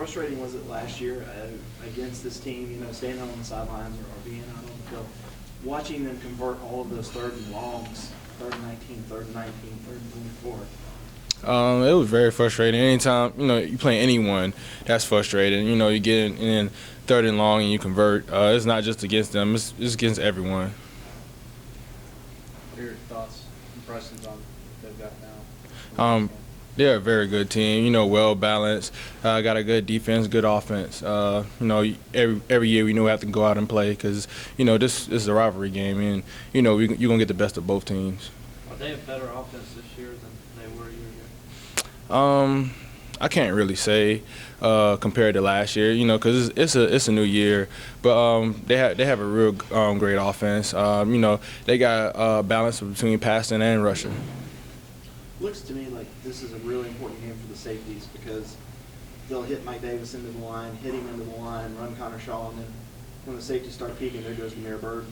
frustrating was it last year against this team, staying on the sidelines or being out on the field, watching them convert all of those third and longs, 3rd and 19, 3rd and 19, 3rd and 24? It was very frustrating. Anytime, you play anyone, that's frustrating. You get in 3rd and long and you convert. It's not just against them, it's against everyone. What are your thoughts, impressions on what they've got now? They're a very good team, well balanced, got a good defense, good offense. Every year we know we have to go out and play because, this is a rivalry game, and, you're going to get the best of both teams. Are they a better offense this year than they were a year ago? I can't really say compared to last year, because it's a new year. But they have a real great offense. They got a balance between passing and rushing. Looks to me like this is a really important game for the safeties because they'll hit Mike Davis into the line, hit him into the line, run Connor Shaw, and then when the safeties start peeking, there goes Demir Bird.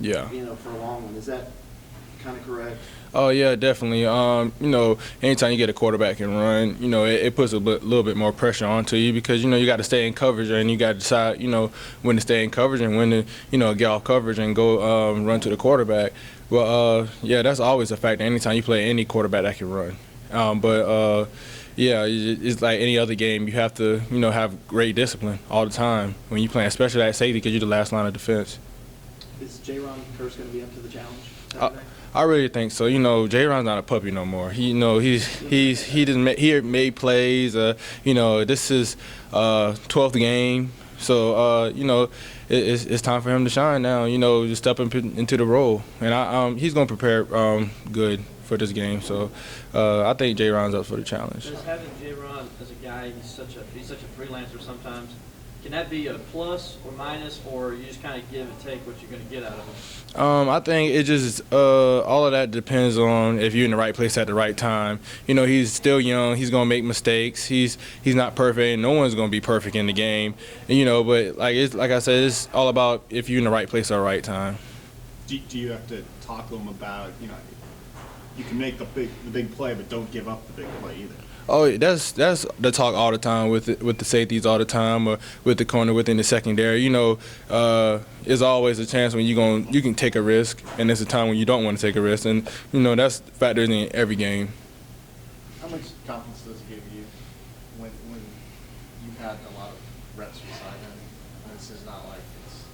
Yeah. For a long one. Is that kind of correct? Oh, yeah, definitely. Anytime you get a quarterback and run, it puts a little bit more pressure onto you because, you got to stay in coverage and you got to decide, when to stay in coverage and when to, get off coverage and go run to the quarterback. Well, yeah, that's always a factor anytime you play any quarterback that can run. Yeah, it's like any other game. You have to, have great discipline all the time when you play, especially at safety because you're the last line of defense. Is J-Ron Curse going to be up to the challenge Saturday? I really think so. J-Ron's not a puppy no more. He made plays. This is 12th game. So it's time for him to shine now. Just step into the role, and he's going to prepare good for this game. So I think J-Ron's up for the challenge. Does having J-Ron as a guy, he's such a freelancer sometimes. Can that be a plus or minus, or you just kind of give and take what you're going to get out of him? I think it just all of that depends on if you're in the right place at the right time. He's still young. He's going to make mistakes. He's not perfect, and no one's going to be perfect in the game. But like I said, it's all about if you're in the right place at the right time. Do you have to talk to him about you can make the big play, but don't give up the big play either? Oh, that's the talk all the time with the safeties all the time, or with the corner within the secondary. There's always a chance when you can take a risk, and there's a time when you don't want to take a risk, and that's factors in every game. How much confidence does it give you when you've had a lot of reps beside him? This is not like it's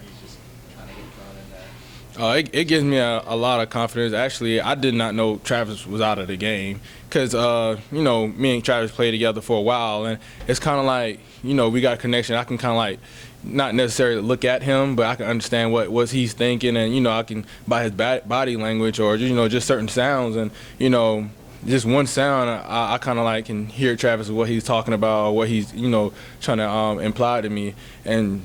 he's just kind of getting thrown in there. It gives me a lot of confidence. Actually, I did not know Travis was out of the game because, me and Travis played together for a while, and it's kind of like, we got a connection. I can kind of like not necessarily look at him, but I can understand what he's thinking, and, I can, by his body language or, just certain sounds, and, just one sound, I kind of like can hear Travis what he's talking about or what he's, trying to imply to me. And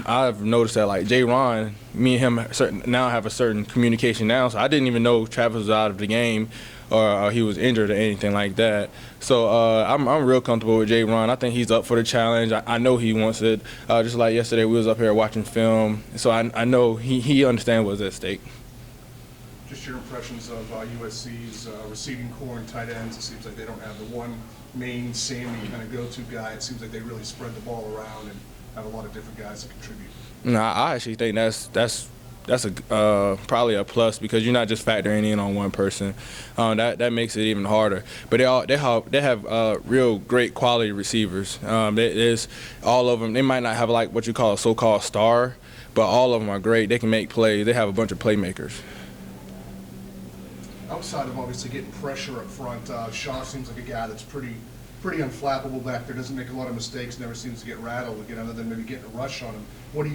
I've noticed that, like, J-Ron, me and him now have a certain communication now, so I didn't even know Travis was out of the game or he was injured or anything like that. So I'm real comfortable with J-Ron. I think he's up for the challenge. I know he wants it. Just like yesterday, we was up here watching film, so I know he understands what's at stake. Just your impressions of USC's receiving core and tight ends. It seems like they don't have the one main, samey kind of go-to guy. It seems like they really spread the ball around and have a lot of different guys that contribute. No, I actually think that's a probably a plus because you're not just factoring in on one person. That makes it even harder. But they have real great quality receivers. There's all of them. They might not have like what you call a so-called star, but all of them are great. They can make plays. They have a bunch of playmakers. Outside of obviously getting pressure up front, Shaw seems like a guy that's pretty unflappable back there. Doesn't make a lot of mistakes. Never seems to get rattled again, other than maybe getting a rush on him. What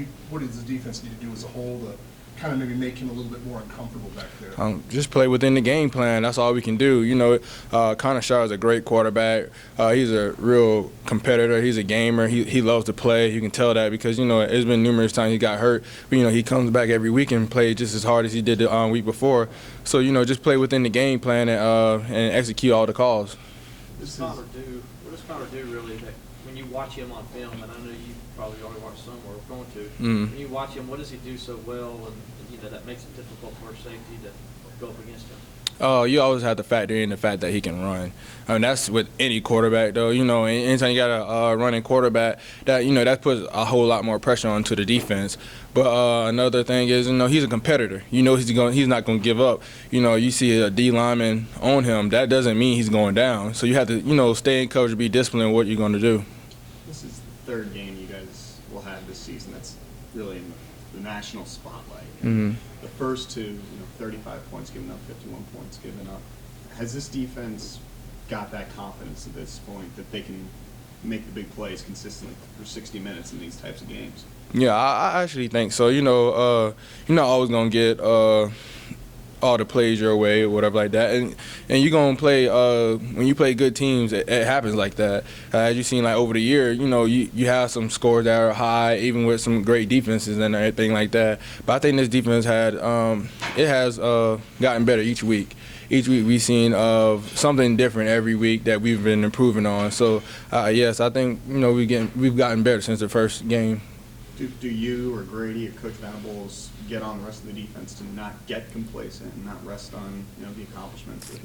does the defense need to do as a whole to kind of maybe make him a little bit more uncomfortable back there? Just play within the game plan. That's all we can do. Connor Shaw is a great quarterback. He's a real competitor. He's a gamer. He loves to play. You can tell that because, it's been numerous times he got hurt. But, he comes back every week and plays just as hard as he did the week before. So, just play within the game plan and execute all the calls. What does Connor do really that when you watch him on film, and I know you probably already watched some or are going to, when you watch him, what does he do so well and that makes it difficult for a safety to go up against him? Oh, you always have to factor in the fact that he can run. I mean, that's with any quarterback, though. Anytime you got a running quarterback, that puts a whole lot more pressure onto the defense. But another thing is, he's a competitor. He's not going to give up. You see a D lineman on him, that doesn't mean he's going down. So you have to, stay in coverage, be disciplined in what you're going to do. This is the third game you guys will have this season that's really in the national spotlight. Mm-hmm. The first two, 35 points given up, 51 points given up. Has this defense got that confidence at this point that they can make the big plays consistently for 60 minutes in these types of games? Yeah, I actually think so. You're not always going to get all the plays your way or whatever like that. And you're going to play, when you play good teams, it happens like that. As you've seen, like, over the year, you have some scores that are high, even with some great defenses and everything like that. But I think this defense has gotten better each week. Each week we've seen something different every week that we've been improving on. So, yes, I think, we've gotten better since the first game. Do you or Grady or Coach Venables get on the rest of the defense to not get complacent and not rest on the accomplishments?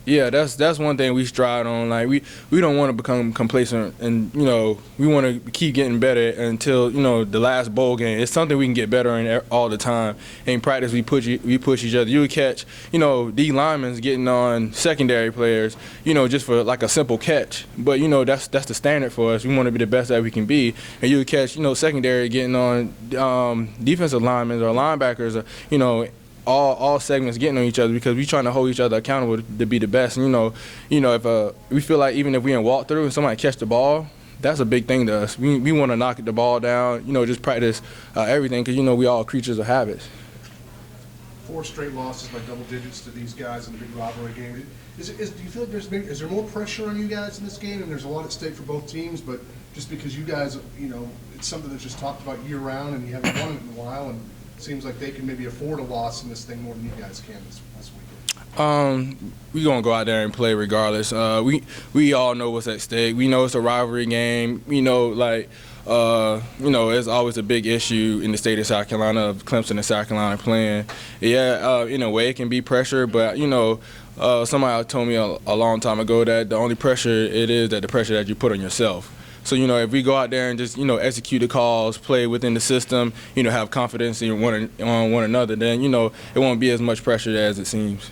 Yeah, that's one thing we strive on. Like we don't want to become complacent, and we want to keep getting better until the last bowl game. It's something we can get better in all the time. In practice, we push each other. You would catch D linemen's getting on secondary players, just for like a simple catch. But that's the standard for us. We want to be the best that we can be, and you would catch secondary getting on defensive linemen or linebackers, or all segments getting on each other, because we're trying to hold each other accountable to be the best. And if we feel like even if we in walk through and somebody catch the ball, that's a big thing to us. We want to knock the ball down, just practice everything, because we all creatures of habits. 4 straight losses by double digits to these guys in the big rivalry game. Do you feel like is there more pressure on you guys in this game, and there's a lot at stake for both teams, but just because you guys, it's something that's just talked about year round and you haven't won it in a while, and it seems like they can maybe afford a loss in this thing more than you guys can this weekend? We're going to go out there and play regardless. We all know what's at stake. We know it's a rivalry game. It's always a big issue in the state of South Carolina of Clemson and South Carolina playing. Yeah, in a way it can be pressure, but, somebody told me a long time ago that the only pressure is the pressure that you put on yourself. So, if we go out there and just, execute the calls, play within the system, have confidence in on one another, then, it won't be as much pressure as it seems.